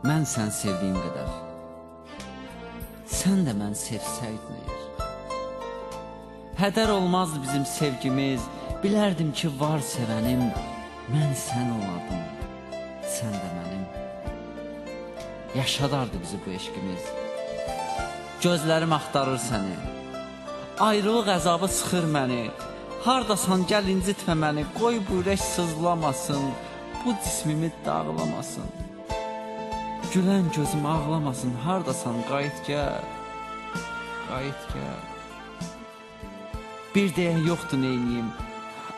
mən səni sevdiyim qədər, sən də mən sevsəydin əgər. Hədər olmazdı bizim sevgimiz, bilərdim ki, var sevənim, mən sən olardım, sən də mənim. Yaşadardı bizi bu eşqimiz, gözlərim axtarır səni, ayrılıq əzabı sıxır məni, hardasan gəl incitmə məni, qoy bu ürək sızlamasın, bu cismimi dağlamasın. Gülən gözüm ağlamasın, hardasan qayıt gəl, qayıt gəl. Bir deyən yoxdur neyniyim,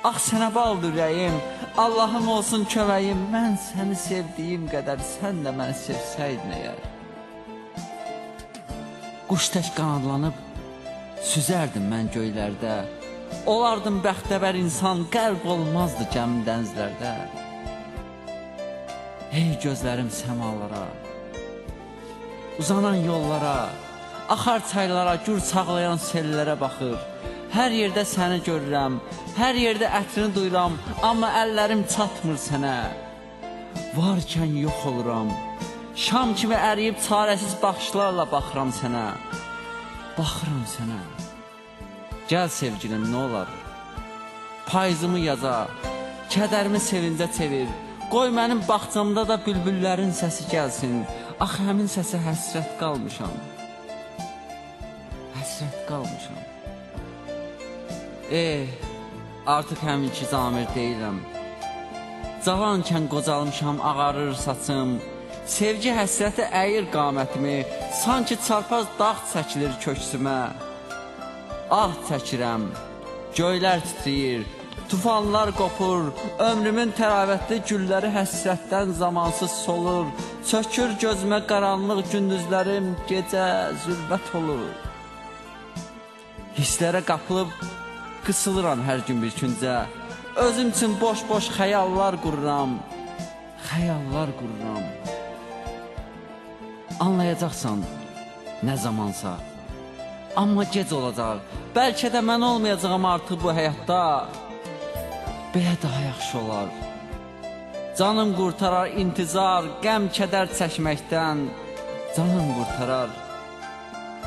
ax sənə baldı ürəyim, Allahım olsun köməyim, mən səni sevdiyim qədər, sən də məni sevsəydin əgər. Quş tək qanadlanıb, süzərdim mən göylərdə, olardım bəxtəvər insan, qərq olmazdı gəmi dənizlərdə. Ey gözlərim səmalara, uzanan yollara, axar çaylara, gür çağlayan sellərə baxır. Hər yerdə səni görürəm, hər yerdə ətrini duyuram, amma əllərim çatmır sənə. Varkən yox oluram, şam kimi əriyib çarəsiz baxışlarla baxıram sənə. Baxıram sənə. Gəl sevgilim, nə olar? Payızımı yaza, kədərimi sevincə çevir. Qoy mənim baxçamda da bülbüllərin səsi gəlsin. Ax, həmin səsə həsrət qalmışam. Həsrət qalmışam. Artıq həminki Zamir deyiləm. Cavankən qocalmışam, ağarır saçım. Sevgi həsrəti əyir qamətimi, sanki çarpaz dağ çəkilir köksümə. Ah çəkirəm, göylər titriyir, tufanlar qopur, ömrümün təravətli gülləri həsrətdən zamansız solur. Çökür gözümə qaranlıq gündüzlərim, gecə zülmət olur. Hisslərə qapılıb qısılıram hər gün bir küncə, özüm üçün boş-boş xəyallar qururam, xəyallar qururam. Anlayacaqsan nə zamansa, amma gec olacaq, bəlkə də mən olmayacağım artıq bu həyatda. Belə daha yaxşı olar. Canım qurtarar intizar, qəm kədər çəkməkdən, canım qurtarar.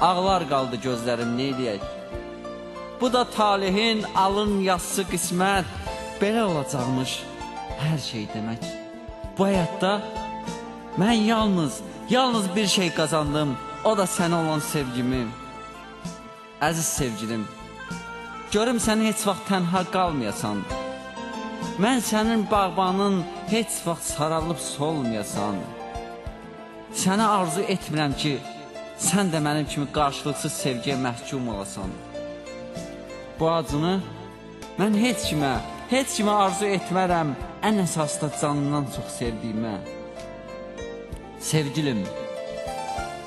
Ağlar qaldı gözlərim, neyləyək? Bu da talihin alın yazısı qismət, belə olacaqmış hər şey demək. Bu həyatda mən yalnız bir şey qazandım, o da sənə olan sevgimi. Əziz sevgilim, görüm səni heç vaxt tənha qalmayasan. Mən sənin bağbanın heç vaxt saralıb solmayasan. Sənə arzu etmirəm ki, sən də mənim kimi qarşılıqsız sevgiyə məhkum olasan. Bu acını mən heç kimə arzu etmərəm, ən əsasda canından çox sevdiyimə. Sevgilim,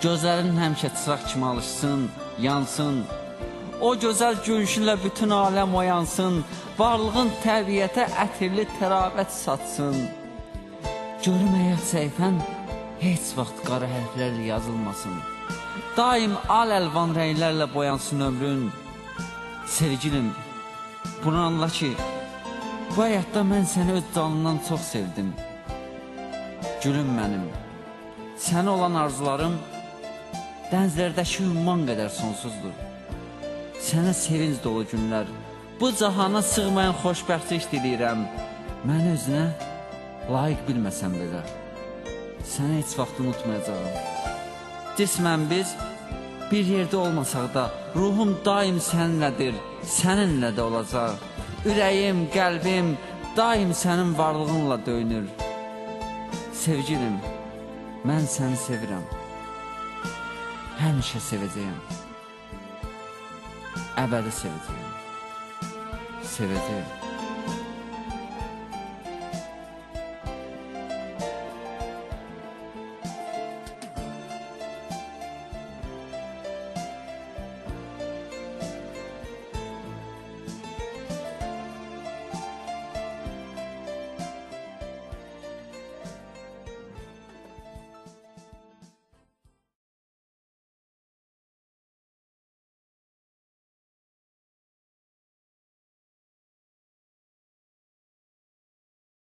gözlərin həmişə çıraq kimi alışsın, yansın. O gözəl gülüşünlə bütün aləm oyansın, varlığın təbiətə ətirli təravət satsın. Görüm həyat səhifən heç vaxt qara hərflərlə yazılmasın. Daim al-əlvan rənglərlə boyansın ömrün. Sevgilim, bunu anla ki, bu həyatda mən səni öz canından çox sevdim. Gülüm mənim, sənə olan arzularım dənizlərdəki ümman qədər sonsuzdur. Sənə sevinc dolu günlər, bu cahana sığmayan xoşbəxtlik diləyirəm. Məni özünə layiq bilməsən belə, səni heç vaxt unutmayacağım. Cismən biz bir yerdə olmasaq da, ruhum daim səninlədir, səninlə də olacaq. Ürəyim, qəlbim daim sənin varlığınla döyünür. Sevgilim, mən səni sevirəm, həmişə sevəcəyəm, əbədi sevəcəyəm, sevəcəyəm.